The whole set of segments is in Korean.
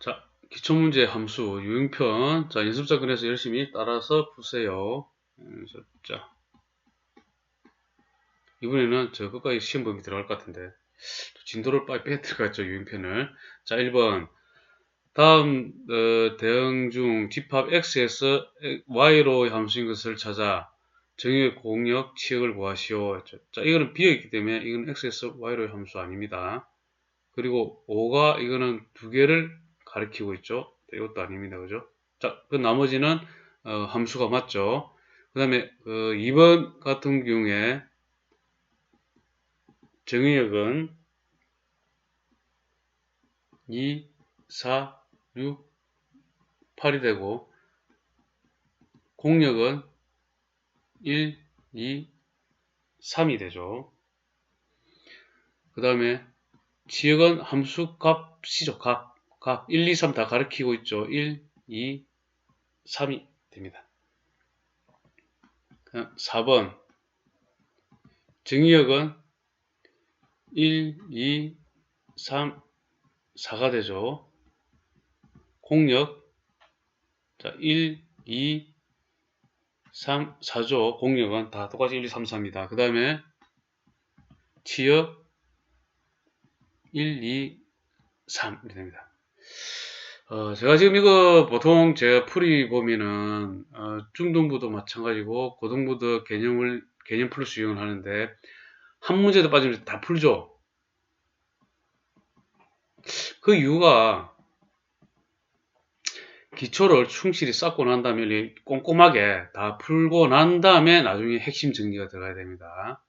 자, 기초문제 함수 유형편. 자, 연습작근에서 열심히 따라서 푸세요. 자, 이번에는 저 끝까지 시험 범위 들어갈 것 같은데 진도를 빨리 빼야 될 것 같죠, 유형편을. 자, 1번. 다음 대응 중 집합 x에서 y로 함수인 것을 찾아 정의 공역 치역을 구하시오. 했죠. 자, 이거는 비어있기 때문에 이건 x에서 y로의 함수 아닙니다. 그리고 5가 이거는 두 개를 가리키고 있죠. 이것도 아닙니다. 그죠? 자, 그 나머지는 함수가 맞죠. 그 다음에 2번 같은 경우에 정의역은 2, 4, 6, 8이 되고 공역은 1, 2, 3이 되죠. 그 다음에 지역은 함수 값이죠. 값. 1, 2, 3 다 가리키고 있죠. 1, 2, 3이 됩니다. 4번 정의역은 1, 2, 3, 4가 되죠. 공역. 자, 1, 2, 3, 4죠. 공역은 다 똑같이 1, 2, 3, 4입니다. 그 다음에 치역 1, 2, 3 이렇게 됩니다. 제가 지금 이거 보통 제가 풀이 보면은 중등부도 마찬가지고 고등부도 개념 플러스 유형을 하는데 한 문제도 빠지면서 다 풀죠. 그 이유가 기초를 충실히 쌓고 난 다음에 꼼꼼하게 다 풀고 난 다음에 나중에 핵심 정리가 들어가야 됩니다.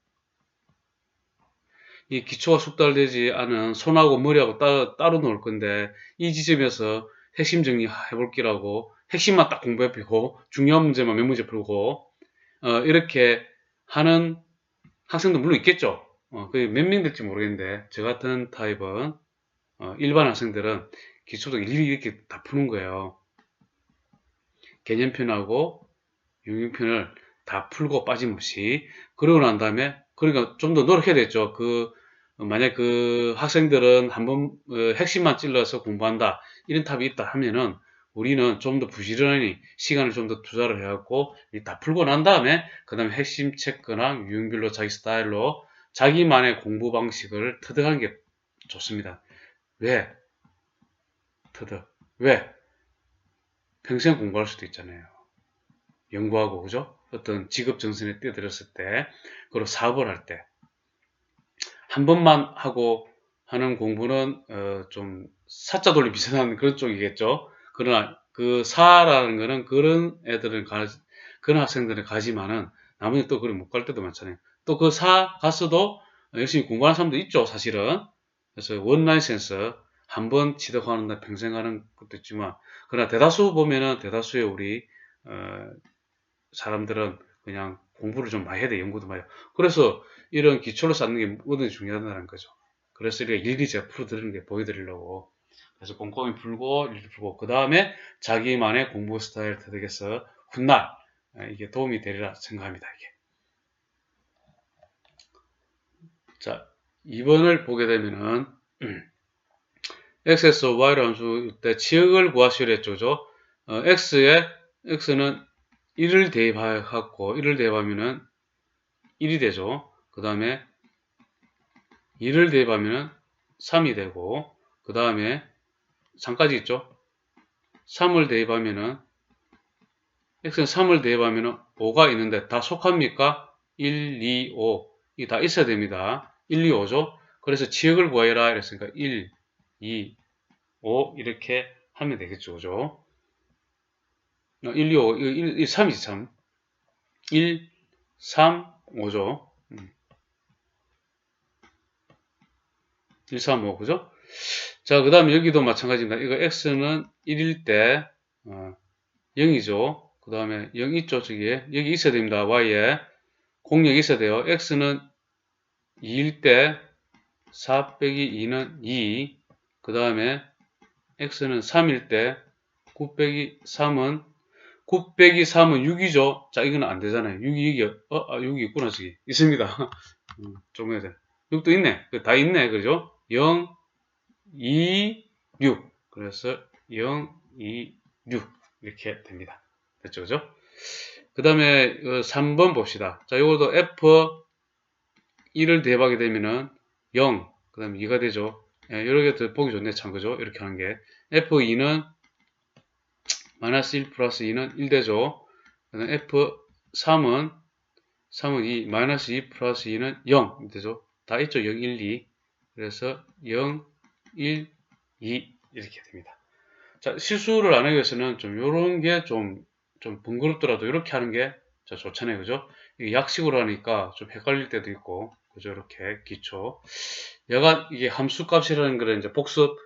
이 기초가 숙달되지 않은 손하고 머리하고 따로 놓을 건데 이 지점에서 핵심 정리 해볼기라고 핵심만 딱 공부해보고 중요한 문제만 몇 문제 풀고 이렇게 하는 학생도 물론 있겠죠. 그게 몇 명 될지 모르겠는데 저 같은 타입은 일반 학생들은 기초도 일일이 이렇게 다 푸는 거예요. 개념편하고 유형편을 다 풀고 빠짐없이. 그러고 난 다음에 그러니까 좀 더 노력해야 되겠죠. 만약 그 학생들은 한번 핵심만 찔러서 공부한다 이런 탑이 있다 하면은 우리는 좀 더 부지런히 시간을 좀 더 투자를 해갖고 다 풀고 난 다음에 그 다음에 핵심 체크나 유형별로 자기 스타일로 자기만의 공부 방식을 터득하는 게 좋습니다. 왜? 터득. 왜? 평생 공부할 수도 있잖아요. 연구하고, 그죠? 어떤 직업 전선에 뛰어들었을 때, 그리고 사업을 할 때, 한 번만 하고 하는 공부는, 좀, 사자 돌리 비슷한 그런 쪽이겠죠? 그러나, 그 사라는 거는 그런 학생들은 가지만은, 나머지 또 그래 못 갈 때도 많잖아요. 또 그 사 갔어도 열심히 공부하는 사람도 있죠, 사실은. 그래서 원라이센스, 한 번 취득하는 날 평생 하는 것도 있지만, 그러나 대다수의 우리, 어, 사람들은 그냥 공부를 좀 많이 해야 돼. 연구도 많이 해요. 그래서 이런 기초를 쌓는 게 뭐든지 중요하다는 거죠. 그래서 이렇게 일일이 제가 풀어드리는 게 보여드리려고. 그래서 꼼꼼히 풀고, 일일이 풀고, 그 다음에 자기만의 공부 스타일 터득해서 훗날 이게 도움이 되리라 생각합니다. 이게. 자, 2번을 보게 되면은 x에서 y로 함수 때 치역을 구하시려 했죠. 그죠? x는 1을 대입하고 1을 대입하면은 1이 되죠. 그 다음에 2를 대입하면 3이 되고, 그 다음에 3까지 있죠. 3을 대입하면은 x는 3을 대입하면은 5가 있는데 다 속합니까? 1, 2, 5. 이 다 있어야 됩니다. 1, 2, 5죠. 그래서 지역을 구하여라 이랬으니까 1, 2, 5 이렇게 하면 되겠죠. 그죠? 1, 2, 5, 3이지 3. 1, 3, 5죠. 1, 3, 5 그죠? 자, 그 다음에 여기도 마찬가지입니다. 이거 x는 1일 때 0이죠. 그 다음에 0 있죠, 저기에. 여기 있어야 됩니다. y에. 공역이 있어야 돼요. x는 2일 때 4 빼기 2는 2. 그 다음에 x는 3일 때 9 빼기 3은 9 빼기 3은 6이죠. 자, 이거는 안 되잖아요. 6이 있구나, 저기. 있습니다. 좀 해야 돼. 6도 있네. 다 있네. 그죠? 0, 2, 6. 그래서 0, 2, 6 이렇게 됩니다. 됐죠, 그죠? 그 다음에 3번 봅시다. 자, 이것도 F1을 대입하게 되면은 0, 그 다음에 2가 되죠. 예, 이렇게 더 보기 좋네, 참, 그죠? 이렇게 하는 게. F2는 마이너스 1 플러스 2는 1 되죠. 그 다음에 F3은 2, 마이너스 2 플러스 2는 0 되죠. 다 있죠. 0, 1, 2. 그래서 0, 1, 2 이렇게 됩니다. 자, 실수를 안 하기 위해서는 좀 요런 게 좀 번거롭더라도 이렇게 하는 게 좋잖아요. 그죠? 이게 약식으로 하니까 좀 헷갈릴 때도 있고, 그죠? 이렇게 기초. 여간 이게 함수 값이라는 거를 이제 복습,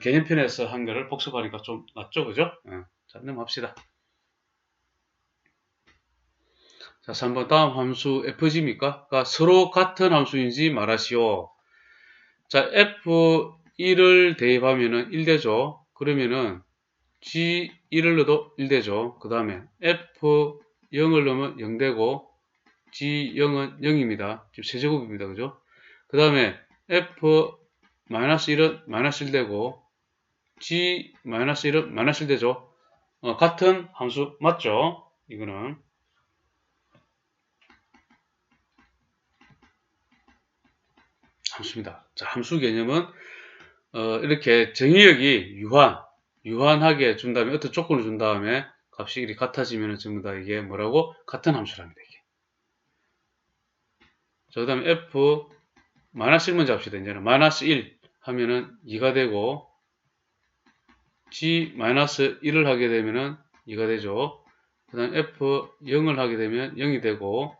개념편에서 한 거를 복습하니까 좀 낫죠. 그죠? 자, 넘어갑시다. 자, 3번 다음 함수 fg입니까? 그러니까 서로 같은 함수인지 말하시오. 자, f1을 대입하면은 1 되죠. 그러면은 g1을 넣어도 1 되죠. 그 다음에 f0을 넣으면 0 되고 g0은 0입니다. 지금 세제곱입니다. 그죠? 그 다음에 f-1은 마이너스 1 되고 g-1은 마이너스 1 되죠. 같은 함수 맞죠? 이거는 함수입니다. 자, 함수 개념은 이렇게 정의역이 유한하게 준 다음에 어떤 조건을 준 다음에 값이 이렇게 같아지면 전부 다 이게 뭐라고? 같은 함수랍니다. 이게. 자, 그 다음에 f 마이너스 1 먼저 합시다. 이제는 마이너스 1 하면은 2가 되고 g 마이너스 1을 하게 되면은 2가 되죠. 그 다음 f0을 하게 되면 0이 되고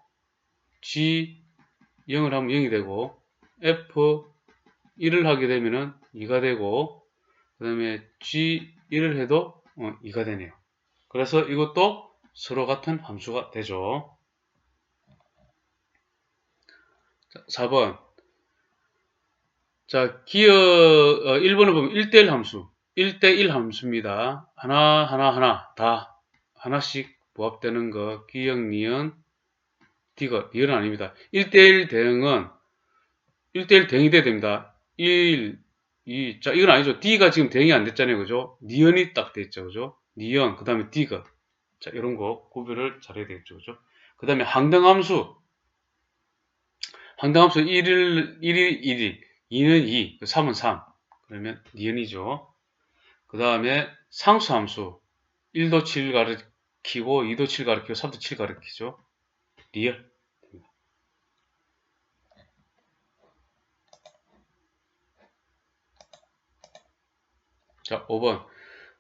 g 0을 하면 0이 되고 f1을 하게 되면은 2가 되고 그 다음에 g1을 해도 2가 되네요. 그래서 이것도 서로 같은 함수가 되죠. 자, 4번. 자, 기억 1번을 보면 1대1 함수. 1대1 함수입니다. 하나 다 하나씩 부합되는 거 기억, 니은, 디귿, 니은은 아닙니다. 1대1 대응은 1대1 대응이 돼야 됩니다. 1, 2, 자, 이건 아니죠. D가 지금 대응이 안 됐잖아요. 그죠? 니은이 딱 돼 있죠. 그죠? 니은, 그 다음에 디귿. 자, 이런 거 구별을 잘해야 되겠죠. 그죠? 그 다음에 항등함수. 항등함수 1이 2는 2, 3은 3. 그러면 니은이죠. 그 다음에 상수함수. 1도 7 가리키고, 2도 7 가리키고, 3도 7 가리키죠. 리얼. 자, 5번.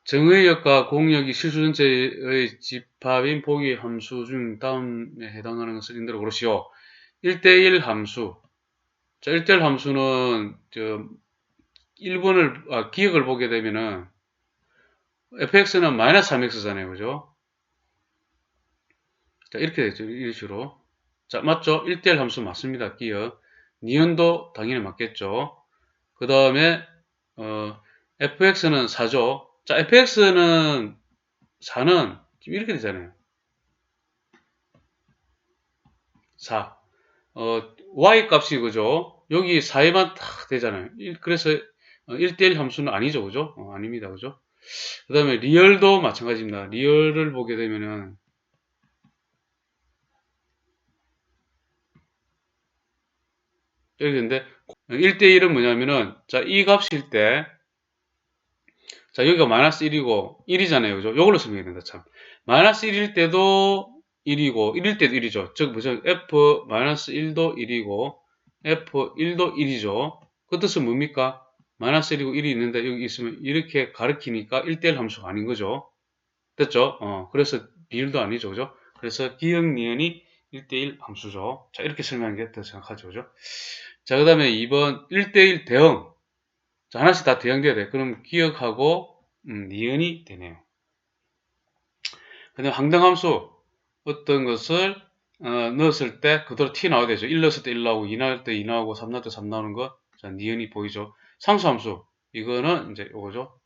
정의역과 공역이 실수 전체의 집합인 보기 함수 중 다음에 해당하는 것을 인대로 고르시오. 1대1 함수. 자, 1대1 함수는, 1번을, 기역을 보게 되면은, fx는 마이너스 3x잖아요. 그죠? 자, 이렇게 되죠. 이런 식으로. 자, 맞죠? 1대1 함수 맞습니다. 기역. 니은도 당연히 맞겠죠. 그 다음에, fx는 4죠. 자, fx는 4는 지금 이렇게 되잖아요. 4. y 값이 그죠? 여기 4에만 딱 되잖아요. 그래서 1대1 함수는 아니죠. 그죠? 아닙니다. 그죠? 그 다음에 리얼도 마찬가지입니다. 리얼을 보게 되면은 이렇게 되는데 1대1은 뭐냐면은 자, 이 값일 때 자, 여기가 마이너스 1이고 1이잖아요. 그죠? 이걸로 설명해야 된다. 참. 마이너스 1일 때도 1이고 1일 때도 1이죠. 즉 뭐죠? f 마이너스 1도 1이고 f1도 1이죠. 그 뜻은 뭡니까? 마이너스 1이고 1이 있는데 여기 있으면 이렇게 가르키니까 1대1 함수가 아닌 거죠. 됐죠? 그래서 비율도 아니죠. 그죠? 그래서 기억 니은이 1대1 함수죠. 자, 이렇게 설명하는 게 더 정확하죠. 그죠? 자, 그 다음에 2번 1대1 대응. 자, 하나씩 다 대응돼야 돼. 그럼 기억하고 니은이 되네요. 그 다음에 항등함수 어떤 것을 넣었을 때 그대로 T 나와야 되죠. 1 넣었을 때 1 나오고 2 나올 때 2 나오고 3 나올 때 3 나오는 거. 자, 니은이 보이죠. 상수함수 이거는 이제 요거죠.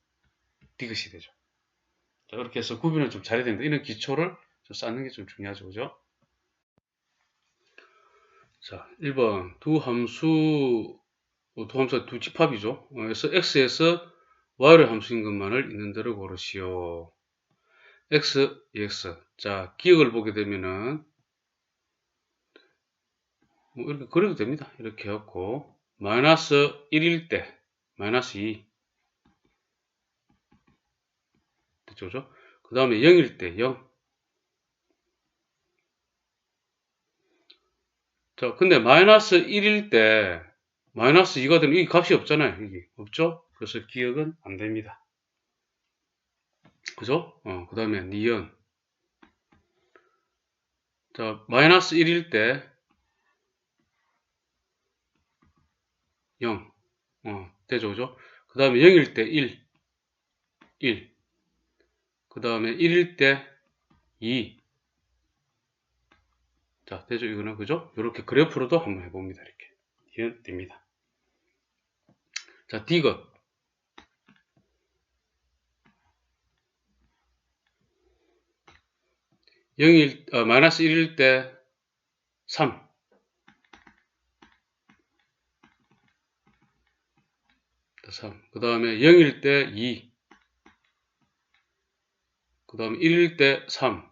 디귿이 되죠. 자, 이렇게 해서 구분을 좀 잘해야 됩니다. 이런 기초를 좀 쌓는 게 좀 중요하죠. 그죠? 자, 1번 두 함수가 두 집합이죠. 그래서 x에서 y를 함수인 것만을 있는 대로 고르시오. x, ex. 자, 기억을 보게 되면은 뭐 이렇게 그려도 됩니다. 이렇게 해갖고 마이너스 1일 때 마이너스 2 됐죠? 그 다음에 0일 때 0. 자, 근데 마이너스 1일 때 마이너스 2가 되면 이 값이 없잖아요. 이게 없죠? 그래서 기억은 안 됩니다. 그죠? 그 다음에 니은. 자, 마이너스 1일 때 0. 되죠? 그죠? 그 다음에 0일 때 1. 1. 그 다음에 1일 때 2. 자, 되죠? 이거는, 그죠? 이렇게 그래프로도 한번 해봅니다. 이렇게. 이해는 됩니다. 자, D것. 0일, 마이너스 1일 때 3. 그 다음에 0일 때 2. 그 다음에 1일 때 3.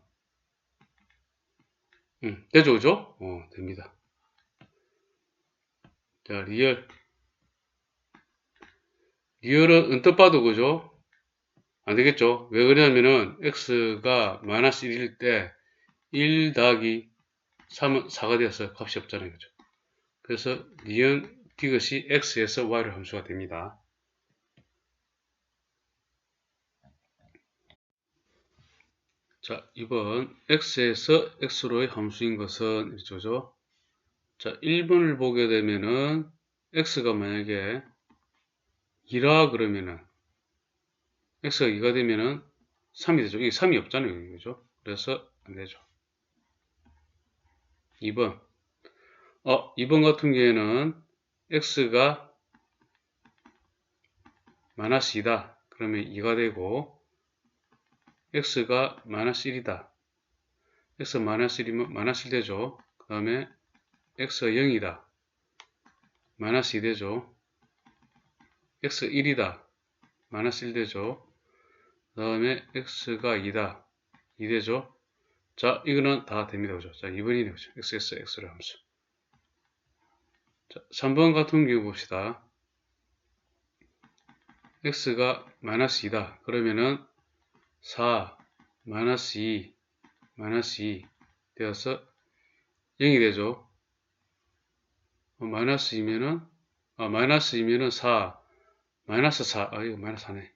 되죠, 그죠? 됩니다. 자, 리얼. 리얼은 언뜻 봐도, 그죠? 안 되겠죠? 왜 그러냐면은, x가 마이너스 1일 때 1 더하기 3은 4가 되었어요. 값이 없잖아요. 그죠? 그래서, 니은 디귿이 x에서 y를 함수가 됩니다. 자, 2번. x에서 x로의 함수인 것은, 이렇죠? 자, 1번을 보게 되면은, x가 만약에 2라 그러면은, x가 2가 되면은 3이 되죠. 이게 3이 없잖아요. 그죠? 그래서 안 되죠. 2번. 2번 같은 경우에는 x가 마이너스 2다. 그러면 2가 되고, x가 마이너스 1이다. x가 마이너스 1이면 마이너스 1 되죠. 그 다음에 x가 0이다. 마이너스 2 되죠. x가 1이다. 마이너스 1 되죠. 그 다음에 x가 2다. 2 되죠. 자, 이거는 다 됩니다. 그죠? 자, 2번이네요. 그죠? x에서 x를 함수. 자, 3번 같은 경우 봅시다. x가 마이너스 2다. 그러면은 4, 마이너스 2, 마이너스 2 되어서 0이 되죠. 마이너스 2면은, 마이너스 2면은 4, 마이너스 4, 이거 마이너스 4네.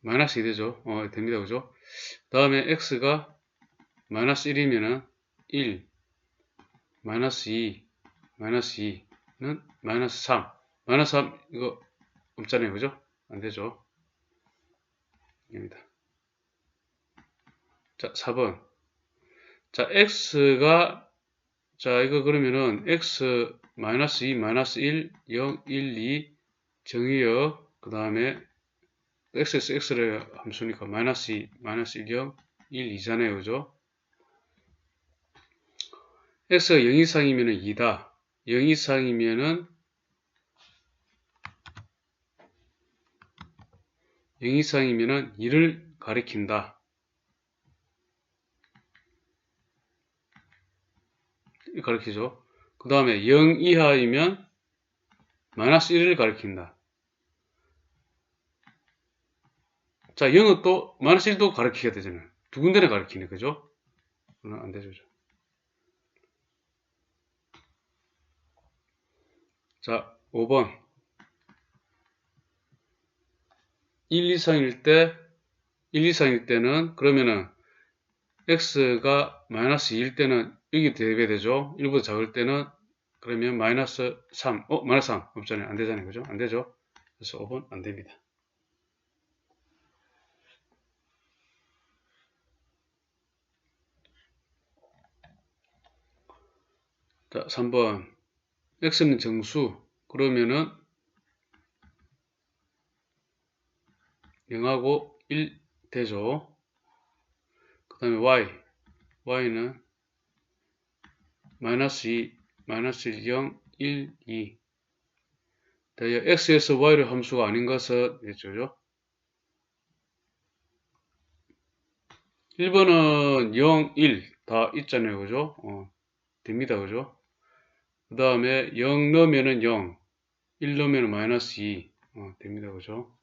마이너스 2 되죠. 됩니다. 그죠? 다음에 x가 마이너스 1이면은 1, 마이너스 2, 마이너스 2는 마이너스 3. 마이너스 3, 이거 없잖아요. 그죠? 안 되죠. 입니다. 자, 4번. 자, x가, 자, 이거 그러면은 x 마이너스 2, 마이너스 1, 0, 1, 2 정의역, 그 다음에 x에서 x를 함수니까 마이너스 2, 마이너스 1, 0, 1, 2잖아요. 그죠? x가 0 이상이면은 2다. 0 이상이면은 0 이상이면은 2를 가리킨다. 가리키죠. 그 다음에 0 이하이면 마이너스 1을 가리킨다. 자, 0은 또 마이너스 1도 가리키게 되잖아요. 두 군데를 가리키네. 그죠? 안 되죠. 자, 5번. 1 이상일 때는 그러면은 x가 마이너스 2일 때는 여기 대입되죠. 1보다 작을 때는 그러면 마이너스 3, 마이너스 3 없잖아요. 안 되잖아요. 그죠? 안 되죠? 그래서 5번 안 됩니다. 자, 3번. x는 정수. 그러면은 0하고 1 되죠. 그 다음에 y는 마이너스 2, 마이너스 1, 0, 1, 2. x에서 y의 함수가 아닌 것은 됐죠. 1번은 0, 1 다 있잖아요. 그죠? 됩니다. 그죠? 그 다음에 0 넣으면은 0, 1 넣으면 마이너스 2. 됩니다. 그죠?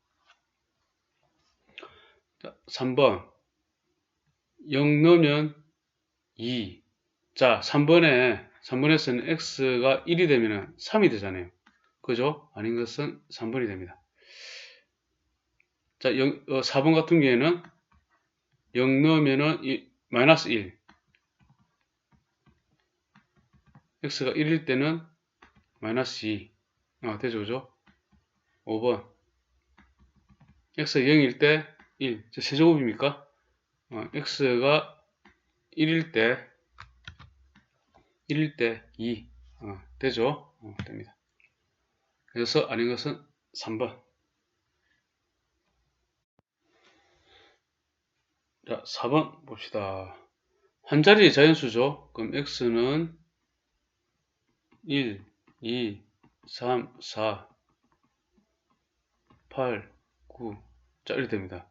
자, 3번. 0 넣으면 2. 자, 3번에서는 x가 1이 되면 3이 되잖아요. 그죠? 아닌 것은 3번이 됩니다. 자, 4번 같은 경우에는 0 넣으면은 마이너스 1. x가 1일 때는 마이너스 2. 되죠, 그죠? 5번. x가 0일 때 1. 세제곱입니까? x가 1일 때 2. 되죠? 됩니다. 그래서 아닌 것은 3번. 자, 4번 봅시다. 한 자리 자연수죠. 그럼 x는 1, 2, 3, 4, 8, 9. 자, 이렇게 됩니다.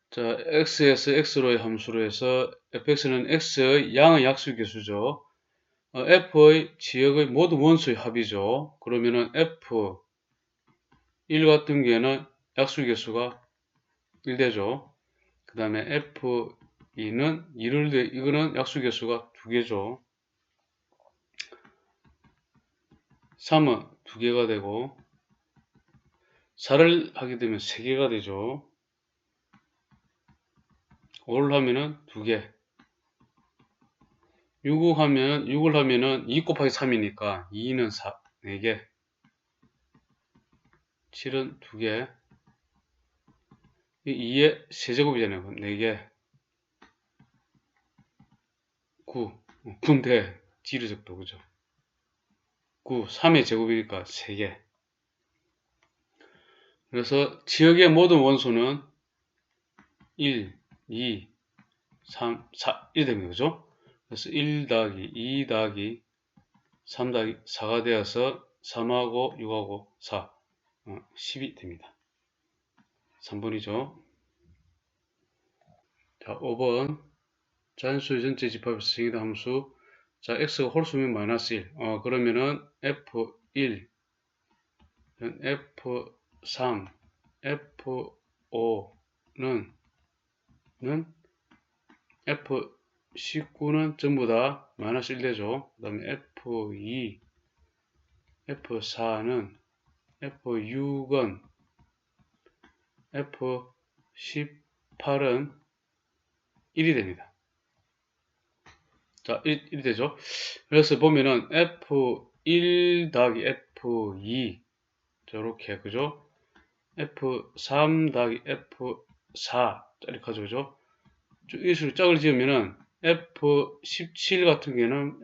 자, x에서 x로의 함수로 해서 fx는 x의 양의 약수계수죠. f의 지역의 모든 원수의 합이죠. 그러면은 f1 같은 경우에는 약수계수가 1되죠. 그 다음에 f2는 2를 이거는 약수계수가 2개죠. 3은 2개가 되고 4를 하게 되면 3개가 되죠. 5를 하면은 2개. 6을 하면은 2 곱하기 3이니까 2는 4개. 7은 2개. 2의 세제곱이잖아요. 4개. 9. 9인데 지르적도 그죠? 9. 3의 제곱이니까 3개. 그래서 지역의 모든 원소는 1, 2, 3, 4, 1 됩니다. 그죠? 그래서 1 더하기 2 더하기 3 더하기 4가 되어서 3하고 6하고 4, 10이 됩니다. 3번이죠. 자, 5번. 자연수의 전체 집합에서 생기는 함수. 자, x가 홀수면 마이너스 1. 그러면은 f1, f3, f5는 F19는 전부 다 마이너스 1 되죠. 그 다음에 F2, F4는 F6은 F18은 1이 됩니다. 자, 1이 되죠. 그래서 보면은 F1 더하기 F2 저렇게 그죠? F3 더하기 F4 이렇게 하죠. 그죠? 이수를 짝을 지으면은 F17 같은 경우에는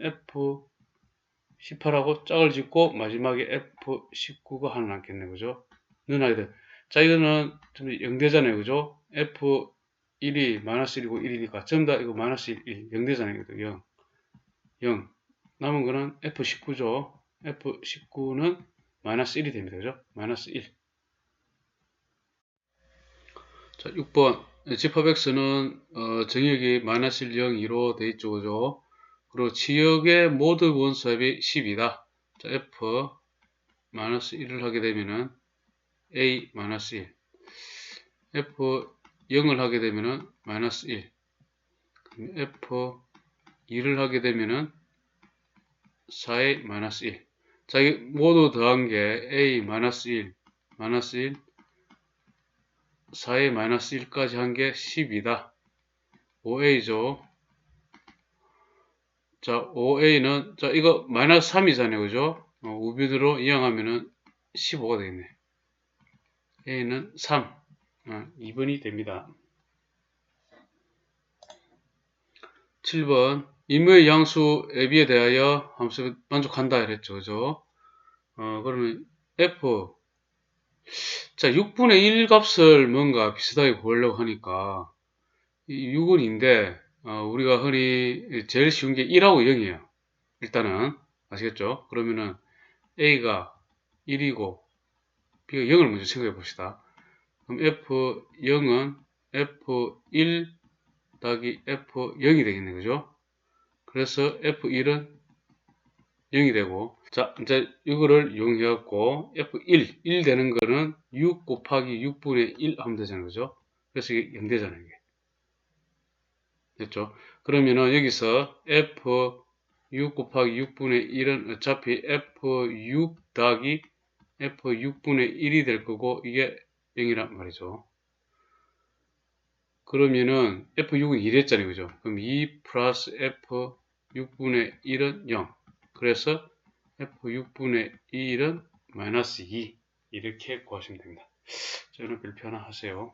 F18하고 짝을 짓고 마지막에 F19가 하나 남겠네. 그죠? 누나게 돼. 자, 이거는 0되잖아요. 그죠? F1이 마이너스 1이고 1이니까 전부 다 이거 마이너스 1, 0되잖아요. 0. 0. 남은 거는 F19죠. F19는 마이너스 1이 됩니다. 그죠? 마이너스 1. 자, 6번. 집합 x는 정역이 마이너스 1, 0, 2로 되어 있죠. 그죠? 그리고 지역의 모든 원수합이 10이다. 자, f 마이너스 1을 하게 되면은 a 마이너스 1. f 0을 하게 되면은 마이너스 1. f 2를 하게 되면은 4a 마이너스 1. 자, 이 모두 더한 게 a 마이너스 1, 마이너스 1, 4a 마이너스 1까지 한 게 10이다. 5a죠. 자, 5a는, 자, 이거 마이너스 3이잖아요. 그죠? 우변으로 이항하면은 15가 되겠네. a는 3. 2번이 됩니다. 7번. 임의의 양수 ab에 대하여 함수 만족한다. 이랬죠. 그죠? 그러면 f. 자, 6분의 1 값을 뭔가 비슷하게 구하려고 하니까, 이 6은 인데, 우리가 흔히 제일 쉬운 게 1하고 0이에요. 일단은. 아시겠죠? 그러면은 A가 1이고 B가 0을 먼저 생각해 봅시다. 그럼 F0은 F1 더하기 F0이 되겠네. 그죠? 그래서 F1은 0이 되고, 자, 이제 이거를 이용해갖고 F1, 1 되는 거는 6 곱하기 6분의 1 하면 되잖아요. 그죠? 그래서 이게 0 되잖아요. 이게. 됐죠? 그러면은 여기서 F6 곱하기 6분의 1은 어차피 F6 더하기 F6분의 1이 될 거고, 이게 0이란 말이죠. 그러면은 F6은 2 됐잖아요. 그죠? 그럼 2 플러스 F6분의 1은 0. 그래서 F6분의 1은 마이너스 2. 이렇게 구하시면 됩니다. 저는 별표 하나 하세요.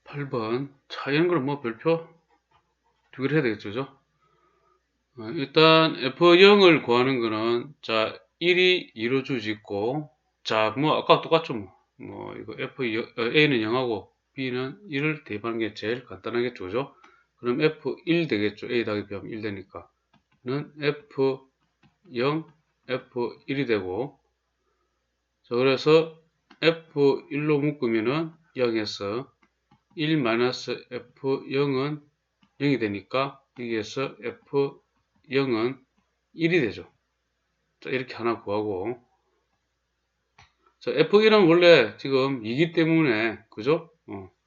8번. 자, 이런 걸 뭐 별표 두 개를 해야 되겠죠? 그죠? 일단 F0을 구하는 거는, 자, 1이 2로 주짓고, 자, 뭐 아까 똑같죠. 뭐 이거 A는 0하고 B는 1을 대입하는 게 제일 간단하겠죠. 그죠? 그럼 F1 되겠죠. A 더하기 B 하면 1 되니까. 는 F0, F1이 되고, 자, 그래서 F1로 묶으면은 0에서 1 마이너스 F0은 0이 되니까, 여기에서 F0은 1이 되죠. 자, 이렇게 하나 구하고, 자, F1은 원래 지금 2기 때문에, 그죠?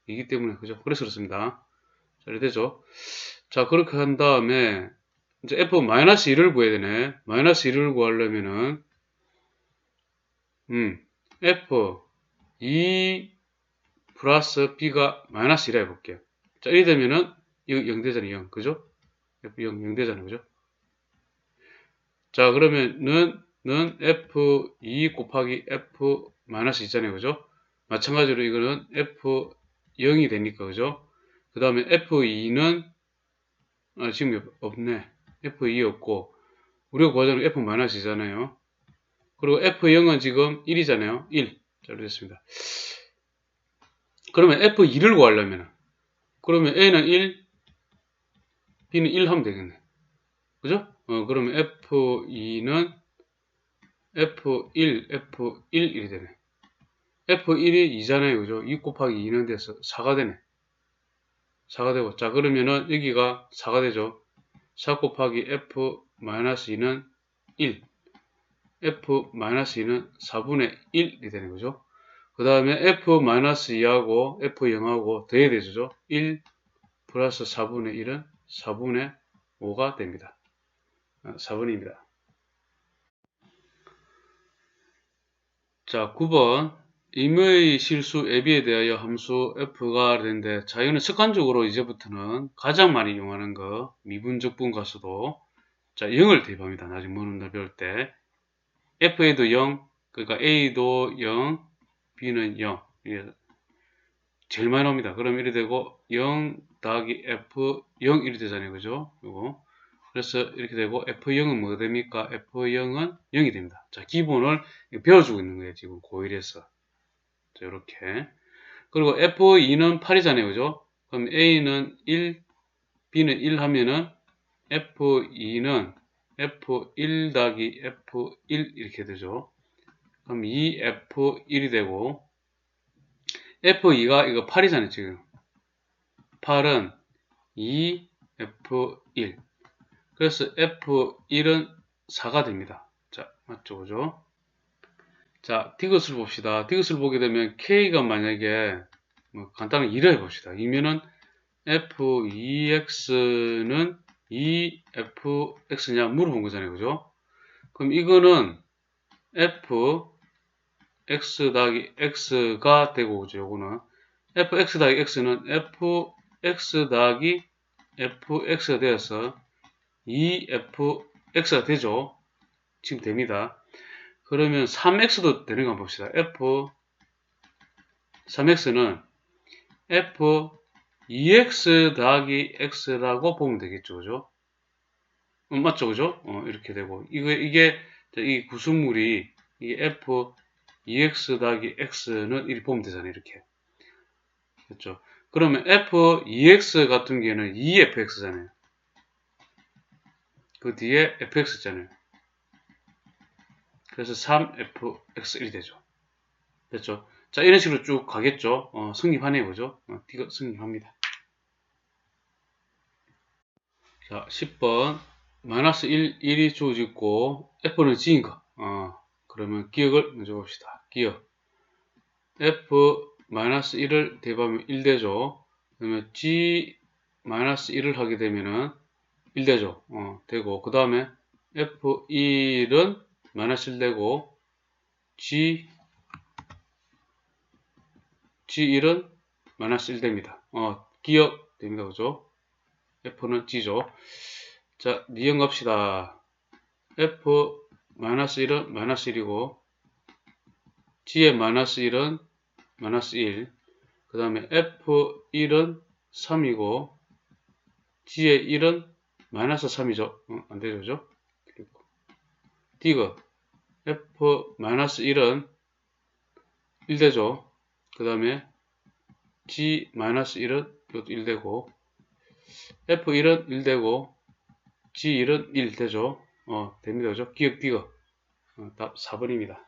2기 때문에, 그죠? 그래서 그렇습니다. 자, 이렇게 되죠. 자, 그렇게 한 다음에, 이제 F-1을 구해야 되네. -1을 구하려면은, F2 플러스 B가 -1이라 해볼게요. 자, 이래 되면은, 이거 0 되잖아요, 0. 그죠? F0, 0 되잖아요, 그죠? 자, 그러면은, F2 곱하기 F-2 있잖아요, 그죠? 마찬가지로 이거는 F0이 되니까, 그죠? 그 다음에 F2는, 지금 없네. F2 없고, 우리가 구하자면 F-이잖아요. 그리고 F0은 지금 1이잖아요. 1. 자, 이렇습니다. 그러면 F2를 구하려면, 그러면 A는 1, B는 1 하면 되겠네. 그죠? 그러면 F2는 F1, F1 이렇게 되네. F1이 2잖아요. 그죠? 2 곱하기 2는 돼서 4가 되네. 4가 되고. 자, 그러면은 여기가 4가 되죠. 4 곱하기 F-2는 1. F-2는 4분의 1이 되는 거죠. 그 다음에 F-2하고 F0하고 더해야 되죠. 1 플러스 4분의 1은 4분의 5가 됩니다. 4분입니다. 자, 9번. 임의 실수 AB에 대하여 함수 F가 되는데, 자, 이거는 습관적으로 이제부터는 가장 많이 이용하는 거, 미분적분 가수도, 자, 0을 대입합니다. 나중에 문을 배울 때. F에도 0, 그러니까 A도 0, B는 0. 이게 제일 많이 나옵니다. 그럼 이래 되고, 0 더하기 F, 0 이래 되잖아요. 그죠? 요거. 그래서 이렇게 되고, F0은 뭐가 됩니까? F0은 0이 됩니다. 자, 기본을 배워주고 있는 거예요. 지금 고1에서. 자, 이렇게. 그리고 F2는 8이잖아요. 그죠? 그럼 A는 1, B는 1 하면은 F2는 F1 더하기 F1 이렇게 되죠. 그럼 2F1이 되고, F2가 이거 8이잖아요. 지금. 8은 2F1. 그래서 F1은 4가 됩니다. 자, 맞죠? 그죠? 자, 디귿을 봅시다. 디귿을 보게 되면 K가 만약에 뭐 간단하게 2를 해봅시다. 이면은 F2X는 2FX냐 물어본 거잖아요. 그죠? 그럼 이거는 FX 더하기 X가 되고, 그죠? 요거는 FX 더하기 X는 FX 더하기 FX가 되어서 2FX가 되죠? 지금 됩니다. 그러면 3x도 되는 거 한번 봅시다. F3x는 F2x 더하기 x라고 보면 되겠죠. 그죠? 맞죠? 그죠? 이렇게 되고. 이게, 이 구성물이, 이게 F2x 더하기 x는 이렇게 보면 되잖아요. 이렇게. 그렇죠? 그러면 F2x 같은 경우는 2fx잖아요. 그 뒤에 fx 있잖아요. 그래서 3fx1이 되죠. 됐죠? 자, 이런 식으로 쭉 가겠죠. 성립하네요. 그죠? D가 성립합니다. 자, 10번. 마이너스 1이 주어지고, F는 G인 거. 그러면 기억을 먼저 봅시다. 기억. F 마이너스 1을 대입하면 1 되죠. 그러면 G 마이너스 1을 하게 되면은 1 되죠. 되고, 그 다음에 F1은 마이너스 1 되고, G1은 마이너스 1 됩니다. 기억 됩니다. 그죠? F는 G죠. 자, 니은 갑시다. F 마이너스 1은 마이너스 1이고, G의 마이너스 1은 마이너스 1. 그 다음에 F1은 3이고, G의 1은 마이너스 3이죠. 안 되죠. 그죠? 디귿. F 마이너스 1은 1 되죠. 그 다음에 G 마이너스 1은 이것도 1 되고, F1은 1 되고, G1은 1 되죠. 됩니다. 그죠? 기억, 디귿. 답 4번입니다.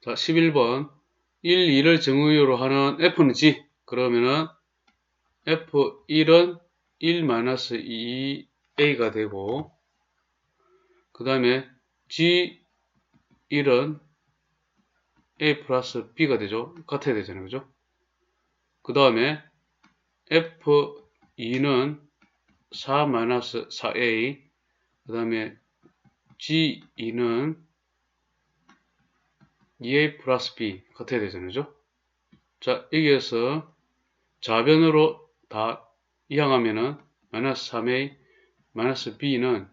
자, 11번. 1, 2를 정의유로 하는 F는 G. 그러면은 F1은 1-2A가 되고, 그 다음에 G1은 A 플러스 B가 되죠. 같아야 되잖아요. 그죠? 그 다음에 F2는 4-4A, 그 다음에 G2는 2A 플러스 B 같아야 되잖아요. 그죠? 자, 여기에서 좌변으로 다 이항하면은 마이너스 3A 마이너스 B는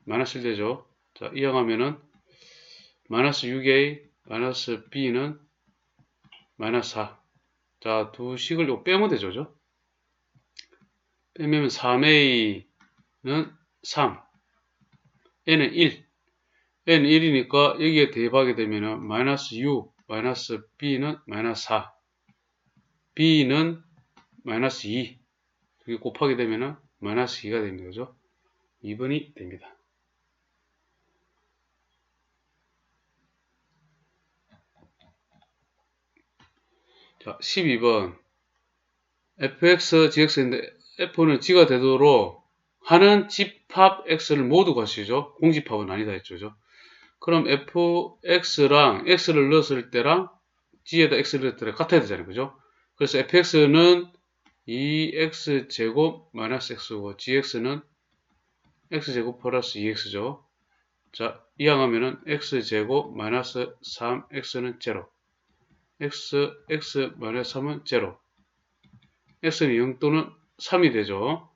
마이너스 1 되죠. 자, 이항하면은 마이너스 6A 마이너스 B는 마이너스 4. 자, 두 식을 요 빼면 되죠. 그죠? 빼면 3A는 3, N은 1. N은 1이니까 여기에 대입하게 되면은 마이너스 6, 마이너스 B는 마이너스 4, B는 마이너스 2. 두개 곱하게 되면은 마이너스 2가 됩니다. 그죠? 2번이 됩니다. 자, 12번. fx, gx인데 f는 g가 되도록 하는 집합 x를 모두 가시죠. 공집합은 아니다 했죠. 그죠? 그럼 fx랑 x를 넣었을 때랑 g에다 x를 넣을 때랑 같아야 되잖아요. 그죠? 그래서 fx는 2x제곱 마이너스 x고 gx는 x제곱 플러스 2x죠. 자, 이항하면은 x제곱 마이너스 3x는 0. x 마이너스 3은 0. x는 0 또는 3이 되죠.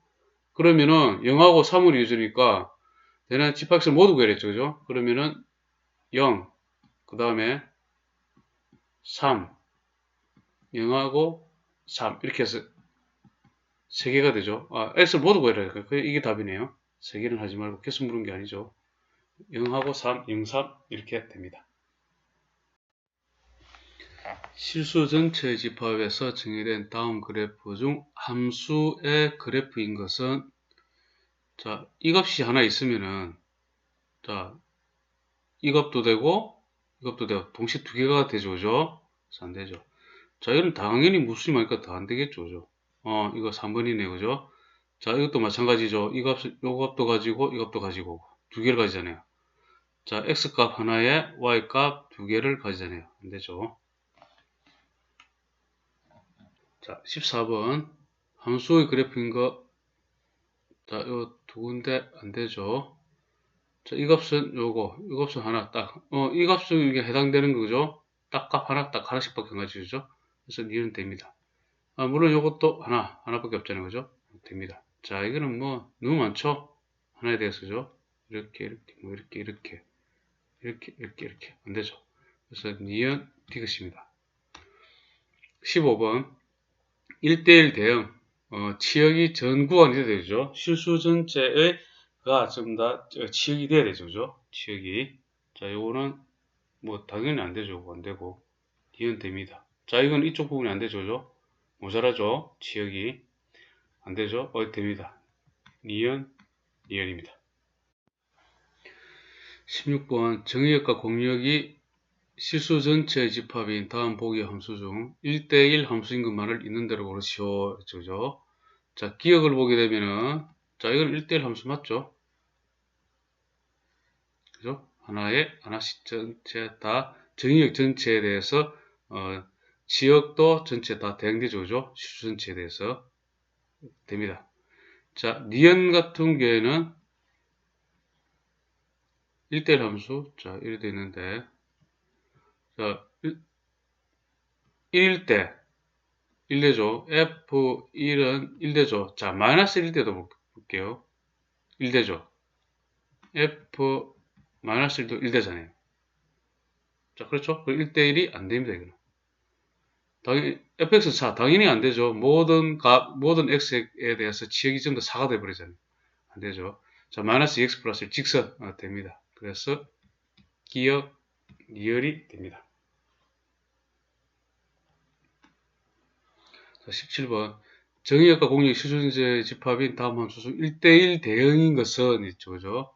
그러면은 0하고 3을 이어주니까 얘는 집합x를 모두 구해냈죠. 그죠? 그러면은 0, 그 다음에 3, 0하고 3 이렇게 해서 3개가 되죠. x를 모두 구해야 돼요. 이게 답이네요. 3개는 하지 말고 계속 물은 게 아니죠. 0하고 3, 0, 3 이렇게 됩니다. 실수 전체의 집합에서 정의된 다음 그래프 중 함수의 그래프인 것은, 자, 이 값이 하나 있으면은, 자, 이 값도 되고 이것도 되고 동시에 두 개가 되죠. 그죠? 그래서 안 되죠. 자, 이건 당연히 무수히많으니까 다 안 되겠죠. 그죠? 이거 3번이네. 그죠? 자, 이것도 마찬가지죠. 이 값도 가지고 이 값도 가지고 두 개를 가지잖아요. 자, x값 하나에 y값 두 개를 가지잖아요. 안 되죠. 자, 14번. 함수의 그래프인 거. 자, 요 두 군데 안 되죠. 자, 이 값은 요거, 이 값은 하나 딱, 이 값은 이게 해당되는 거죠. 딱 값 하나, 딱 하나씩밖에 안 가지죠. 그래서 니은 됩니다. 물론 요것도 하나밖에 없잖아요. 그죠? 됩니다. 자, 이거는 뭐, 너무 많죠? 하나에 대해서죠. 이렇게, 이렇게. 안 되죠. 그래서 니은 디귿입니다. 15번. 1대1 대응. 치역이 전구간이 돼야 되죠. 실수 전체의 가 좀 다 치역이 돼야 되죠. 그죠? 치역이. 자, 요거는 뭐, 당연히 안 되죠. 안 되고. 니은 됩니다. 자, 이건 이쪽 부분이 안 되죠. 그죠? 모자라죠? 치역이. 안 되죠? 됩니다. 니은, 니은입니다. 16번 정의역과 공역이 실수 전체의 집합인 다음 보기 함수 중 1대1 함수인 것만을 있는 대로 고르시오. 그죠? 자, 기억을 보게 되면은, 자, 이건 1대1 함수 맞죠? 그죠? 하나씩 전체 다, 정의역 전체에 대해서, 지역도 전체 다 대응되죠. 그죠? 실수 전체에 대해서. 됩니다. 자, 니은 같은 경우에는 1대1 함수. 자, 이렇게 되어 있는데, 자, 1일 때, 1대죠. F1은 1대죠. 자, 마이너스 1대도 볼게요. 1대죠. F 마이너스 1도 1대잖아요. 자, 그렇죠? 1대1이 안 됩니다, 이거는. 당연히, fx4, 당연히 안 되죠. 모든 x에 대해서 지역이 전부 다 4가 돼버리잖아요. 안 되죠. 자, 마이너스 2x 플러스 1 직선, 됩니다. 그래서, 기역, 리얼이 됩니다. 자, 17번. 정의역과 공역의 실수전제의 집합인 다음 함수 중 1대1 대응인 것은 있죠, 그죠?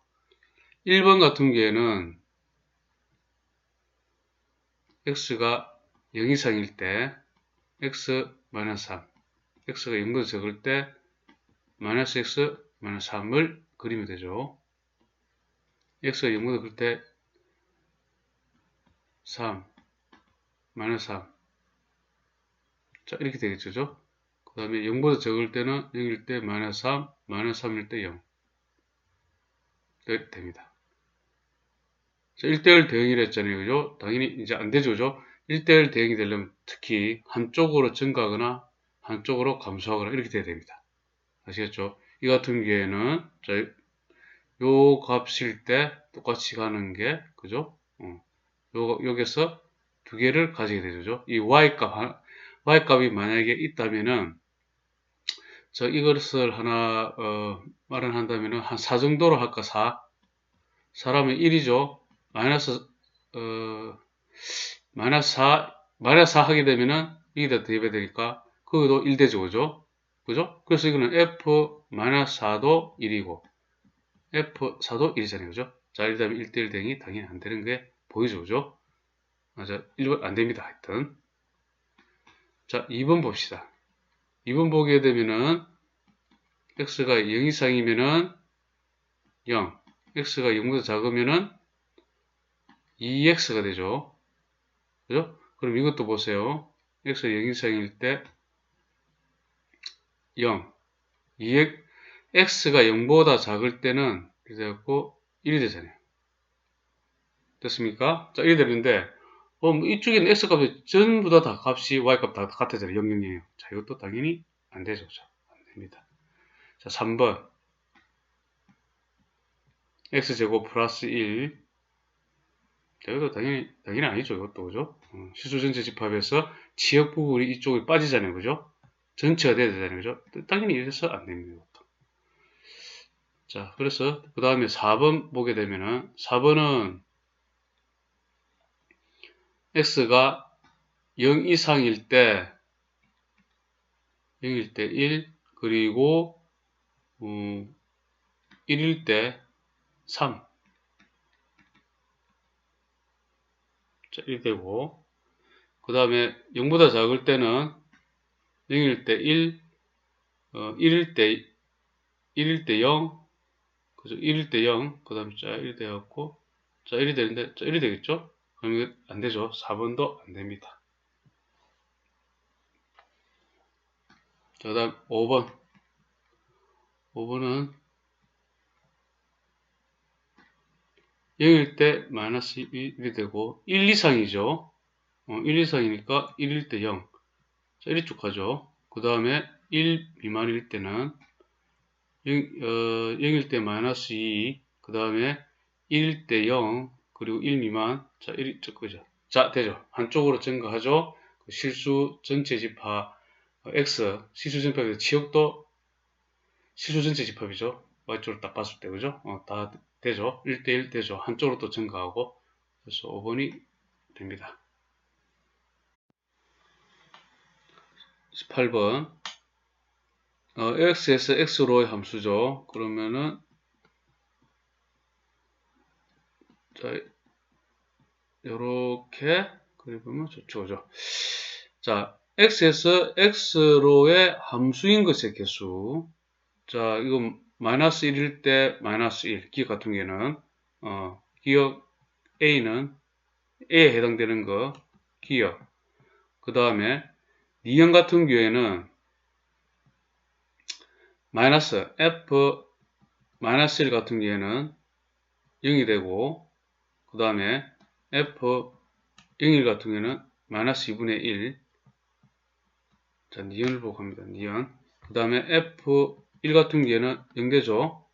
1번 같은 경우에는 x가 0 이상일 때 x 마이너스 3, x가 0보다 적을 때 마이너스 x 마이너스 3을 그리면 되죠. x가 0보다 적을 때 3, 마이너스 3. 자, 이렇게 되겠죠. 그 다음에 0보다 적을 때는 0일 때 마이너스 3, 마이너스 3일 때 0. 됩니다. 자, 1대1 대응이라 했잖아요. 그죠? 당연히 이제 안 되죠. 그죠? 1대1 대응이 되려면 특히 한쪽으로 증가하거나 한쪽으로 감소하거나 이렇게 돼야 됩니다. 아시겠죠? 이 같은 경우에는 요 값일 때 똑같이 가는 게 그죠? 여기서 두 개를 가지게 되죠. 이 y값이 만약에 있다면은 이것을 하나 말을 한다면은 한 4 정도로 할까? 4라면 1이죠. 마이너스 4 하게 되면은 이게 다 대입이 되니까 그것도 1되죠. 그죠? 그래서 이거는 f-4도 1이고 f4도 1이잖아요. 그죠? 자, 이러면 1대1 대응이 당연히 안 되는 게 보이죠. 그죠? 자, 1번 안 됩니다. 하여튼. 자, 2번 봅시다. 2번 보게 되면은 x가 0 이상이면은 0, x가 0보다 작으면은 2x가 되죠. 그죠? 그럼 이것도 보세요. x가 0 이상일 때 0, x가 0보다 작을 때는 이렇게 되고 1이 되잖아요. 됐습니까? 자, 1이 되는데 이쪽에는 x값이 전부 다 값이 y값 다 같아져요. 0, 0이에요. 자, 이것도 당연히 안 되죠. 안 됩니다. 자, 3번. x제곱 플러스 1. 자, 이것도 당연히 아니죠. 이것도, 그죠? 실수 전체 집합에서 지역 부분이 이쪽에 빠지잖아요. 그죠? 전체가 돼야 되잖아요. 그죠? 당연히 이래서 안 됩니다. 이것도. 자, 그래서 그 다음에 4번 보게 되면은 4번은 x가 0 이상일 때 0일 때 1, 그리고 1일 때 3. 자, 이렇게 되고 그 다음에 0보다 작을 때는 0일 때 1, 1일 때 0, 그죠? 1일 때 0, 그 다음에 자, 1이 되었고, 자, 1이 되는데, 자, 1이 되겠죠? 그럼 이거 안 되죠. 4번도 안 됩니다. 자, 그 다음 5번. 5번은 0일 때 마이너스 1이 되고, 1 이상이죠. 1 이상이니까 1일 때 0. 자, 이리 쭉 가죠. 그 다음에 1 미만일 때는 0일 때 마이너스 2, 그 다음에 1일 때 0, 그리고 1 미만, 자, 1이 쭉 그죠. 자, 되죠. 한쪽으로 증가하죠. 실수 전체 집합, x, 실수 전체의 지역도 실수 전체 집합이죠. y쪽으로 딱 봤을 때, 그죠? 다 되죠. 1대1 되죠. 한쪽으로 또 증가하고, 그래서 5번이 됩니다. 18번. x에서 x로의 함수죠. 그러면은 자, 요렇게 그려보면 좋죠. 그죠? 자, x에서 x로의 함수인 것의 개수. 자, 이거 마이너스 1일 때 마이너스 1, 기억 같은 경우에는 기억 a는 a에 해당되는 거 기억. 그 다음에 니은 같은 경우에는 마이너스 f 마이너스 1 같은 경우에는 0이 되고, 그 다음에 f 01 같은 경우에는 마이너스 2분의 1. 자, 니은을 보고 합니다. 니은. 그 다음에 f1 같은 경우에는 0 되죠.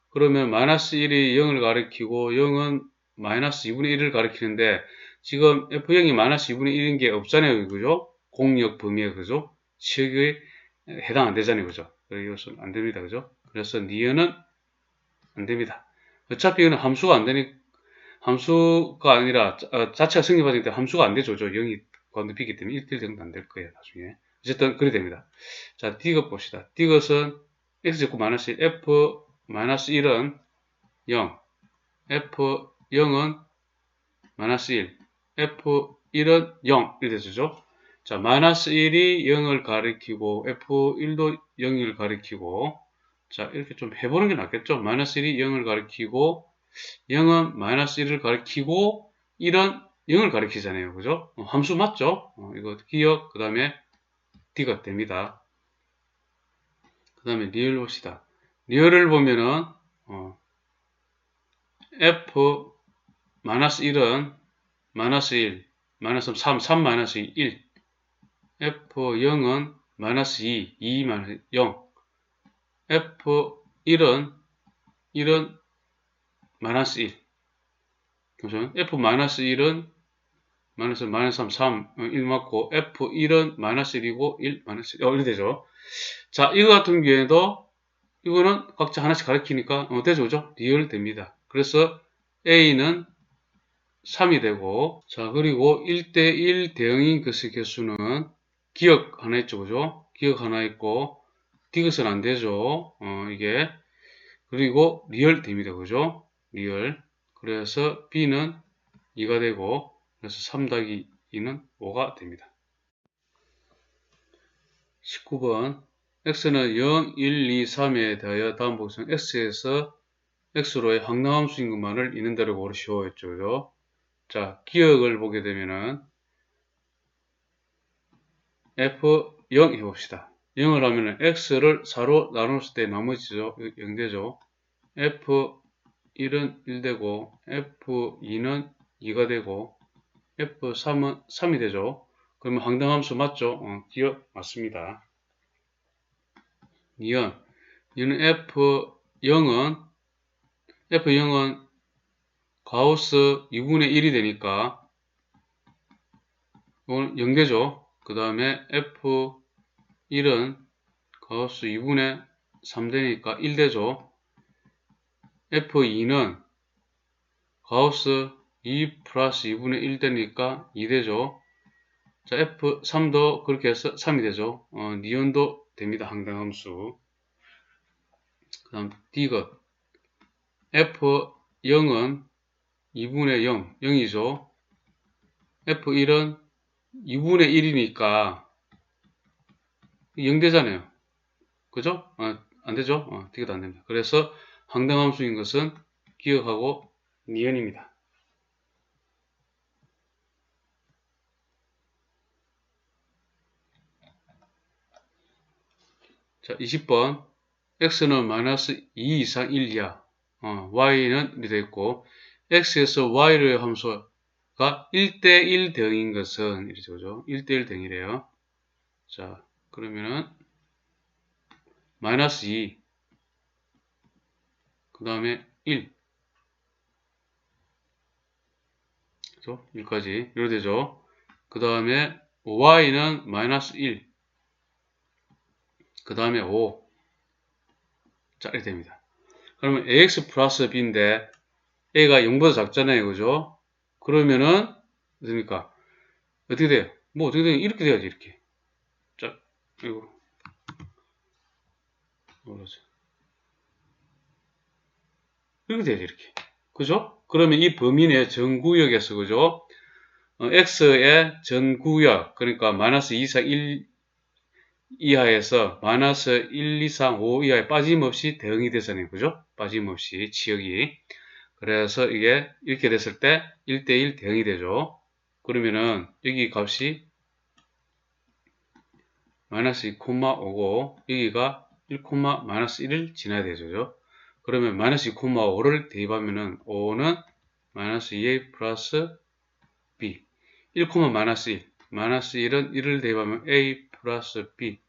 그러면 마이너스 1이 0을 가리키고 0은 마이너스 2분의 1을 가리키는데 지금 f0이 마이너스 2분의 1인 게 없잖아요. 그죠? 공역 범위에 그죠? 치역에 해당 안 되잖아요. 그죠? 이것은 안 됩니다. 그죠? 그래서 니은은 안 됩니다. 어차피 이거는 함수가 안 되니, 함수가 아니라 자체가 성립하기 때문에 함수가 안 되죠. 0이 관두비기 때문에 1대1 정도 안 될 거예요. 나중에. 어쨌든 그래 됩니다. 자, D것 봅시다. D것은 X제곱 마이너스 1, F 마이너스 1은 0, F0은 마이너스 1, F1은 0 이렇게 되죠. 자, 마이너스 1이 0을 가리키고 F1도 0을 가리키고, 자, 이렇게 좀 해보는 게 낫겠죠. 마이너스 1이 0을 가리키고 0은 마이너스 1을 가리키고 1은 0을 가리키잖아요. 그죠? 함수 맞죠? 이거 기억, 그 다음에 D가 됩니다. 그 다음에 리얼 봅시다. 리얼을 보면은 F 마이너스 1은 마이너스 1, 마이너스 3, 3 마이너스 1, F0은 마이너스 2, 2 마이너스 0, F1은 1은 마이너스 1. 잠시만요. F 마이너스 1은 마이너스 3, 3, 1 맞고 F1은 마이너스 1이고 1, 마이너스 1, 이렇게 되죠. 자, 이거 같은 경우에도 이거는 각자 하나씩 가리키니까 되죠, 그죠? 리얼 됩니다. 그래서 A는 3이 되고, 자, 그리고 1대1 대응인 것의 개수는 기억 하나 있죠, 그죠? 기억 하나 있고, D것은 안 되죠. 이게. 그리고 리얼 됩니다, 그죠? 리얼. 그래서 B는 2가 되고, 그래서 3 더하기 2는 5가 됩니다. 19번. x는 0, 1, 2, 3에 대하여 다음 복선 x에서 x로의 항량함수인 것만을 있는 대로 고르시오 했죠. 그죠? 자, 기억을 보게 되면은 f0 해봅시다. 0을 하면은 x를 4로 나눴을 때 나머지죠. 0 되죠. f1은 1 되고 f2는 2가 되고 f3은 3이 되죠. 그러면 항량함수 맞죠? 기억 맞습니다. 2는 F0은 가우스 2분의 1이 되니까 이건 0 되죠. 그 다음에 F1은 가우스 2분의 3 되니까 1 되죠. F2는 가우스 2 플러스 2분의 1 되니까 2 되죠. 자, F3도 그렇게 해서 3이 되죠. 니온도 됩니다. 항등함수. 그 다음 D것 F0은 2분의 0, 0이죠. F1은 2분의 1이니까 0 되잖아요. 그죠? 안 되죠? 되게도 안 됩니다. 그래서 항등함수인 것은 기억하고 니은입니다. 자, 20번. x는 마이너스 2 이상 1 이하, y는 이렇게 되어 있고, x에서 y의 함수가 1대1 대응인 것은, 이렇죠, 그죠? 1대1 대응이래요. 자, 그러면은, 마이너스 2, 그 다음에 1, 그죠? 1까지, 이렇게 되죠? 그 다음에, y는 마이너스 1, 그 다음에 5, 자, 이렇게 됩니다. 그러면 ax 플러스 b인데, a가 0보다 작잖아요, 그죠? 그러면은, 어떻습니까? 어떻게 돼요? 뭐 어떻게 돼요? 이렇게 돼야지, 이렇게. 자, 이거. 이렇게 되죠, 이렇게. 그죠? 그러면 이 범위 내 전구역에서, 그죠? x의 전구역, 그러니까 마이너스 2, 4, 1 이하에서 마이너스 1, 2, 3, 5 이하에 빠짐없이 대응이 되잖아요. 그죠? 빠짐없이 치역이. 그래서 이게 이렇게 됐을 때 1대1 대응이 되죠. 그러면은 여기 값이 마이너스 2,5고 여기가 1, 마이너스 1을 지나야 되죠. 그죠? 그러면 마이너스 2,5를 대입하면은 5는 마이너스 2a 플러스 b 1, 마이너스 1 마이너스 1은 1을 대입하면 a 플러스 b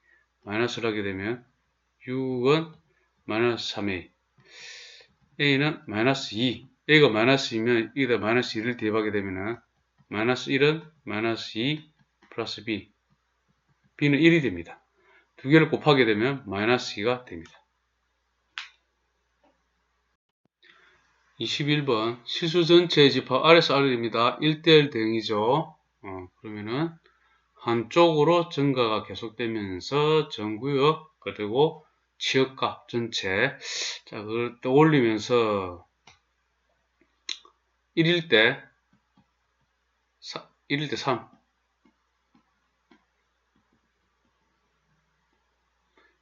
마이너스를 하게 되면 6은 마이너스 3a a는 마이너스 2 a가 마이너스 2면 여기다 마이너스 2를 대입하게 되면은 마이너스 1은 마이너스 2 플러스 b b는 1이 됩니다. 두 개를 곱하게 되면 마이너스 2가 됩니다. 21번 실수 전체의 집합 R에서 R입니다. 1대1 대응이죠. 그러면은 한쪽으로 증가가 계속되면서 전구역 그리고 치역값 전체 자 그걸 또 올리면서 1일 때 3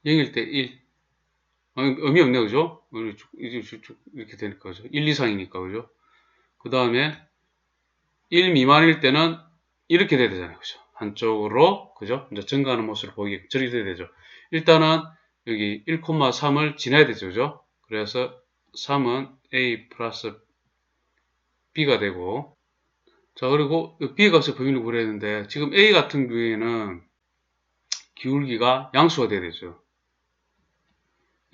0일 때 1 의미 없네 그죠? 이렇게 되니까 그죠? 1 이상이니까 그죠? 그 다음에 1 미만일 때는 이렇게 돼야 되잖아요 그죠? 한쪽으로 그죠? 이제 증가하는 모습을 보이게 저렇게 돼야 되죠. 일단은 여기 1,3을 지나야 되죠 그죠? 그래서 3은 a 플러스 b가 되고 자 그리고 b 값의 범위를 구해야 되는데 지금 a 같은 경우에는 기울기가 양수가 돼야 되죠.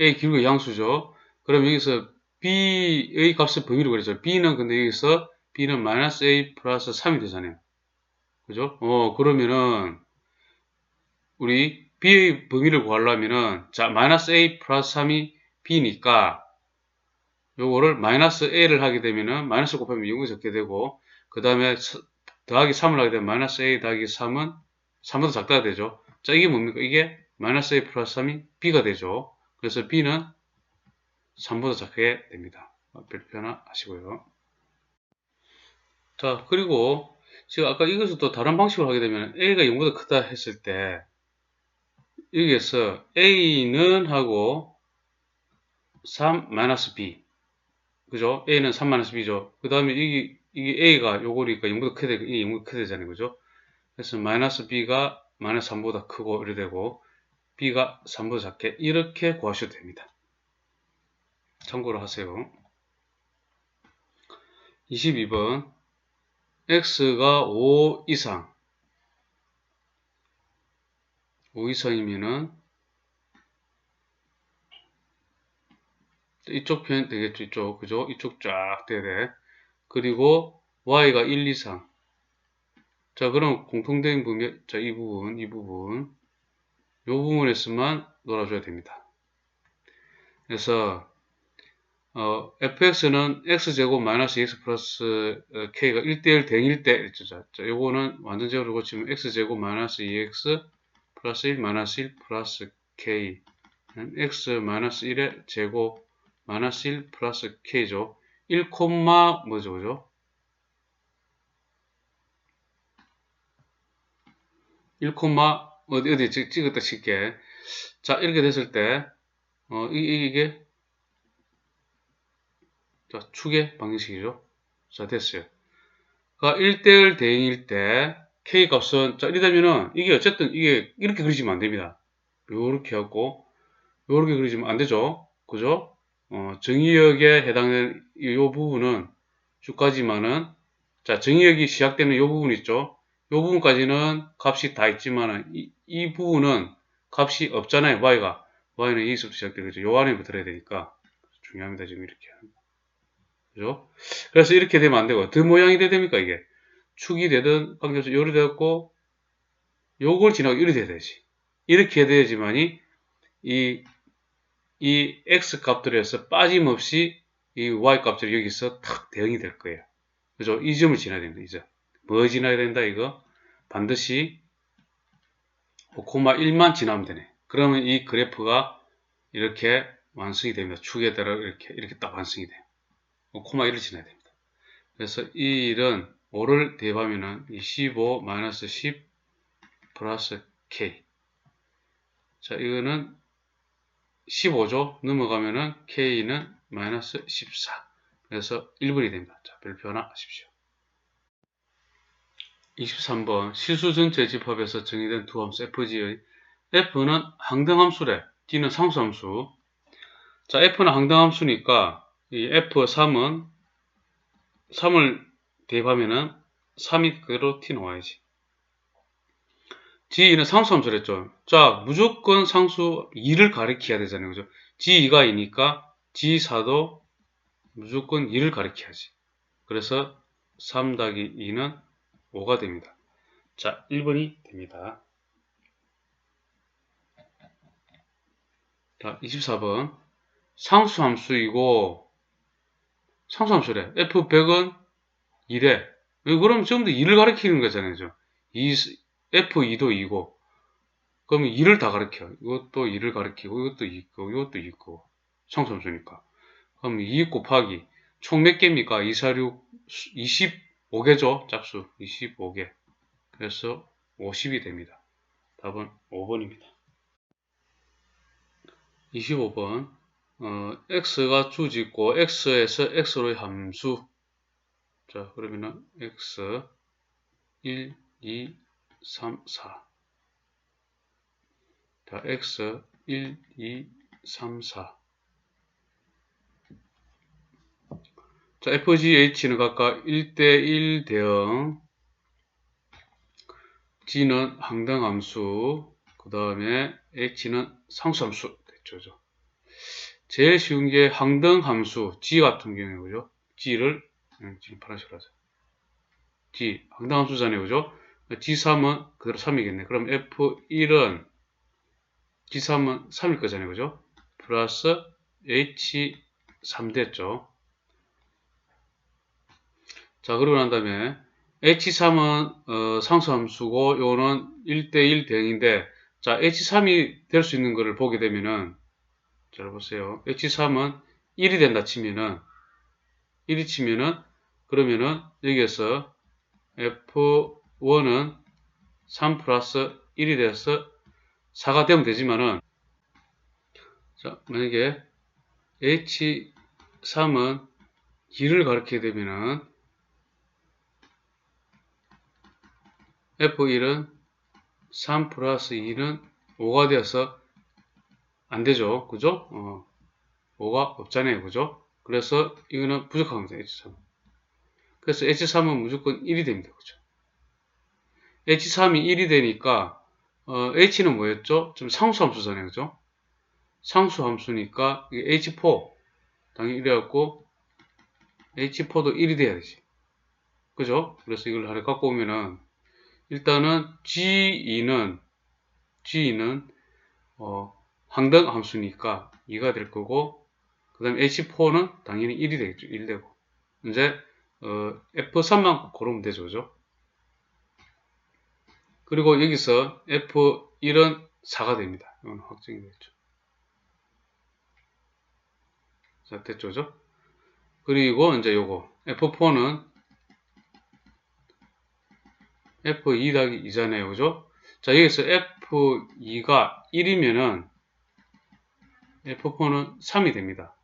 a 기울기가 양수죠. 그럼 여기서 b의 값의 범위를 구하죠. b는 근데 여기서 b는 마이너스 a 플러스 3이 되잖아요. 그죠? 그러면은 우리 b의 범위를 구하려면은 자 마이너스 a 플러스 3이 b니까 요거를 마이너스 a를 하게 되면은 마이너스 곱하면 0이 적게 되고 그 다음에 더하기 3을 하게 되면 마이너스 a 더하기 3은 3보다 작다가 되죠. 자 이게 뭡니까? 이게 마이너스 a 플러스 3이 b가 되죠. 그래서 b는 3보다 작게 됩니다. 별표나 하시고요. 자 그리고 지금 아까 이것을 또 다른 방식으로 하게 되면 a가 0보다 크다 했을 때 여기에서 a는 하고 3 마이너스 b 그죠? a는 3 마이너스 b죠. 그 다음에 이게 a가 요거니까 0보다 크게 되고 이게 0보다 크게 되잖아요. 그죠? 그래서 마이너스 b가 마이너스 3보다 크고 이래 되고 b가 3보다 작게 이렇게 구하셔도 됩니다. 참고로 하세요. 22번 x가 5 이상 5 이상이면은 이쪽 편 되겠죠. 이쪽 그죠? 이쪽 쫙 돼야 돼. 그리고 y가 1 이상 자 그럼 공통된 범위 자 이 부분 요 부분에서만 놀아줘야 됩니다. 그래서 fx는 x제곱 마이너스 x 플러스 k가 1대1 대응일 때 있죠. 자, 요거는 완전제곱으로 고치면 x제곱 마이너스 2x 플러스 1 마이너스 1 플러스 k x 마이너스 1의 제곱 마이너스 1 플러스 k죠. 1, 뭐죠, 그죠? 1, 어디 찍었다 칠게. 자, 이렇게 됐을 때, 이게, 자, 축의 방정식이죠. 자, 됐어요. 그러니까 1대1 대응일 때, k 값은, 자, 이러면은, 이게 어쨌든, 이게, 이렇게 그리시면 안 됩니다. 요렇게 하고, 요렇게 그리시면 안 되죠. 그죠? 정의역에 해당되는 요 부분은, 쭉까지만은, 자, 정의역이 시작되는 요 부분 있죠? 요 부분까지는 값이 다 있지만은, 이 부분은 값이 없잖아요, y가. y는 여기서부터 시작되겠죠. 요 안에 들어야 되니까. 중요합니다, 지금 이렇게. 그죠? 그래서 이렇게 되면 안 되고, 더 모양이 됩니까, 이게? 축이 되든, 관계없이 요리 되었고, 요걸 지나고 이렇게 돼야 되지. 이렇게 돼야지만이, 이 x 값들에서 빠짐없이 이 y 값들이 여기서 탁 대응이 될 거예요. 그죠? 이 점을 지나야 된다, 이제. 뭐 지나야 된다, 이거? 반드시 5,1만 지나면 되네. 그러면 이 그래프가 이렇게 완성이 됩니다. 축에 따라 이렇게 딱 완성이 돼요. 코마 1을 지나야 됩니다. 그래서 이 1은 5를 대입하면은 25 마이너스 10 플러스 K. 자, 이거는 15죠. 넘어가면은 K는 마이너스 14. 그래서 1분이 됩니다. 자, 별표 하나 하십시오. 23번 실수 전체 집합에서 정의된 두 함수 FG의 F는 항등함수래. D는 상수함수. 자, F는 항등함수니까 이 F3은 3을 대입하면은 3이 그대로 T 나와야지. G2는 상수함수랬죠. 자, 무조건 상수 2를 가리켜야 되잖아요. 그죠? G2가 2니까 G4도 무조건 2를 가리켜야지. 그래서 3 더하기 2는 5가 됩니다. 자, 1번이 됩니다. 자, 24번. 상수함수이고, 상수함수래. F100은 2래. 그럼 전부 다 2를 가리키는 거잖아요. F2도 2고, 그러면 2를 다 가리켜. 이것도 2를 가리키고, 이것도 2고, 이것도 2고. 상수함수니까. 그럼 2 곱하기, 총 몇 개입니까? 2, 4, 6, 25개죠? 짝수. 25개. 그래서 50이 됩니다. 답은 5번입니다. 25번. x가 주짓고, x에서 x로의 함수. 자, 그러면은, x, 1, 2, 3, 4. 자, x, 1, 2, 3, 4. 자, FGH는 각각 1대1 대응, G는 항등함수, 그 다음에 H는 상수함수 됐죠. 제일 쉬운 게 항등함수, G 같은 경우에, 그죠? G를, 지금 파란색으로 하죠. G, 항등함수잖아요, 그죠? G3은 그대로 3이겠네. 그럼 F1은, G3은 3일 거잖아요, 그죠? 플러스 H3 됐죠. 자, 그러고 난 다음에 H3은 상수함수고 요거는 1대1 대응인데, 자, H3이 될 수 있는 거를 보게 되면은, 잘 보세요. H3은 1이 된다 치면은, 1이 치면은, 그러면은 여기에서 F1은 3 플러스 1이 돼서 4가 되면 되지만은, 자, 만약에 H3은 2를 가리키게 되면은 F1은 3 플러스 2는 5가 되어서 안 되죠. 그죠? 5가 없잖아요. 그죠? 그래서 이거는 부족한 겁니다. H3. 그래서 H3은 무조건 1이 됩니다. 그죠? H3이 1이 되니까, H는 뭐였죠? 좀 상수함수잖아요. 그죠? 상수함수니까, H4. 당연히 이래갖고, H4도 1이 돼야지. 그죠? 그래서 이걸 하나 갖고 오면은, 일단은 G2는, 항등함수니까 2가 될 거고, 그 다음에 H4는 당연히 1이 되겠죠. 1 되고. 이제, F3만 고르면 되죠. 그죠? 그리고 여기서 F1은 4가 됩니다. 이건 확정이 됐죠. 자, 됐죠. 그죠? 그리고 이제 요거, F4는 F2 더하기 2잖아요. 그죠? 자, 여기서 F2가 1이면은 F4는 3이 됩니다.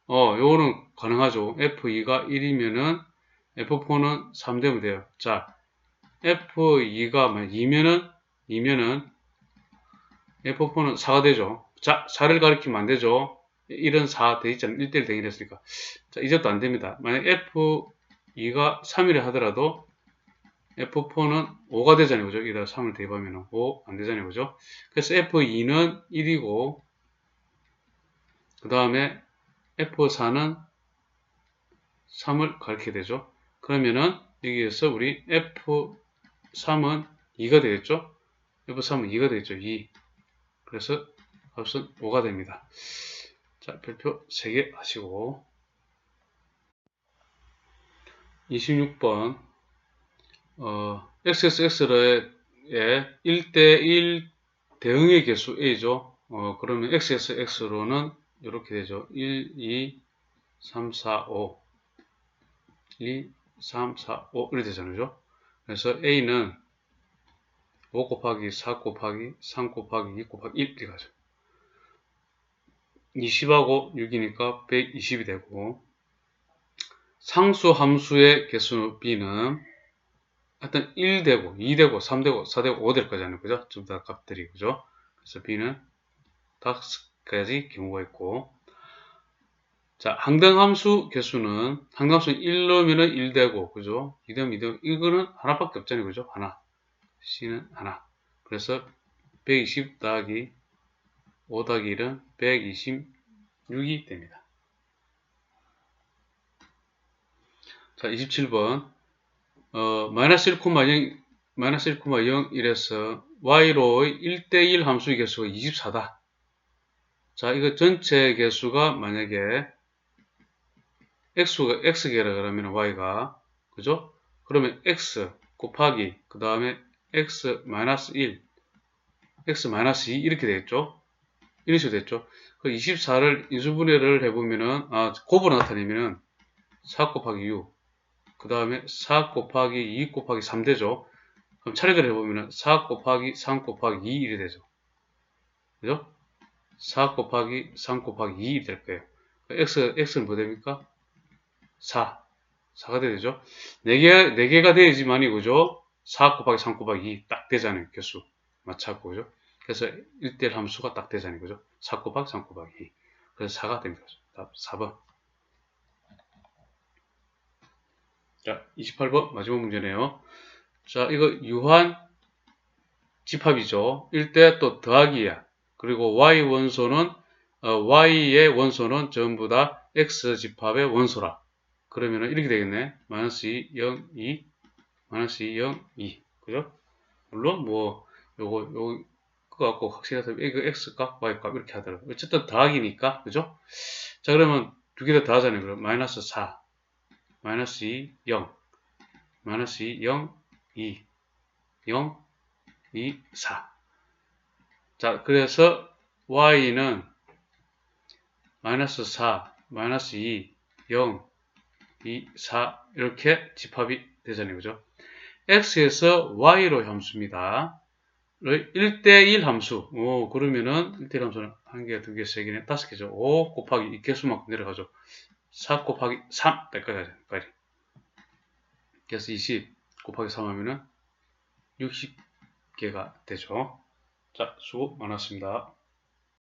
요거는 가능하죠. F2가 1이면은 F4는 3 되면 돼요. 자, F2가 2면은 F4는 4가 되죠. 자, 4를 가리키면 안 되죠. 1은 4 돼 있잖아요. 1대1 대응했으니까. 자, 이제도 안 됩니다. 만약 F2가 3이라 하더라도 F4는 5가 되잖아요. 그죠? 여기다 3을 대입하면 5 안 되잖아요. 그죠? 그래서 F2는 1이고, 그 다음에 F4는 3을 가리게 되죠. 그러면은 여기에서 우리 F3은 2가 되겠죠? F3은 2가 되겠죠. 2. 그래서 값은 5가 됩니다. 자, 별표 3개 하시고. 26번, XSX의 1대1 대응의 개수 A죠. 그러면 x에서 x로는 이렇게 되죠. 1, 2, 3, 4, 5. 1, 3, 4, 5 이렇게 되잖아요. 그죠? 그래서 a는 5 곱하기 4 곱하기 3 곱하기 2 곱하기 1 이렇게 가죠. 20하고 6이니까 120이 되고, 상수 함수의 개수 b는 하여튼 1 되고 2 되고 3 되고 4 되고 5 될 거잖아요. 그죠? 좀 다 값들이. 그죠? 그래서 b는 5가지 경우가 있고, 자, 항등함수 개수는, 항등함수는 1 넣으면 1 되고, 그죠? 2 되면 2 되고, 이거는 하나밖에 없잖아요. 그죠? 하나. c는 하나. 그래서 120 더하기 5 더하기 1은 126이 됩니다. 자, 27번. 마이너스 1,0, 마이너스 1,01에서 y로의 1대1 함수의 개수가 24다. 자, 이거 전체 개수가 만약에 x개라 그러면 y가, 그죠? 그러면 x 곱하기, 그 다음에 x 마이너스 1, x 마이너스 2 이렇게 되겠죠? 이런 식으로 됐죠? 그 24를 인수분해를 해보면은, 곱으로 나타내면은 4 곱하기 6, 그 다음에 4 곱하기 2 곱하기 3 되죠? 그럼 차례대로 해보면은 4 곱하기 3 곱하기 2 이렇게 되죠? 그죠? 4 곱하기 3 곱하기 2 될 거예요. x는 뭐 됩니까? 4가 되죠? 4개가 돼야지만이, 그죠? 4 곱하기 3 곱하기 2 딱 되잖아요. 개수. 맞춰고, 그죠? 그래서 1대1 함수가 딱 되잖아요. 그죠? 4 곱하기 3 곱하기 2. 그래서 4가 됩니다. 답 4번. 자, 28번 마지막 문제네요. 자, 이거 유한 집합이죠. 1대 또 더하기야. 그리고 y 원소는, y의 원소는 전부 다 x 집합의 원소라. 그러면은 이렇게 되겠네. 마이너스 2, 0, 2, 마이너스 2, 0, 2. 그죠? 물론 뭐 요거 갖고 확실해서 이거 x 값, y 값 이렇게 하더라도 어쨌든 더하기니까. 그죠? 자, 그러면 두 개 다 더하잖아요. 그럼 마이너스 4, 마이너스 2, 0, 마이너스 2, 0, 2, 0, 2, 4. 자, 그래서 y는 마이너스 4, 마이너스 2, 0, 2, 4 이렇게 집합이 되잖아요. 그죠? x에서 y로 함수입니다. 1대1 함수. 그러면은 1대1 함수는 1개, 2개, 3개, 5개죠. 5 곱하기 이 개수만큼 내려가죠. 4 곱하기 3 여기까지 가죠. 빨리. 그래서 20 곱하기 3 하면은 60개가 되죠. 자, 수고 많았습니다.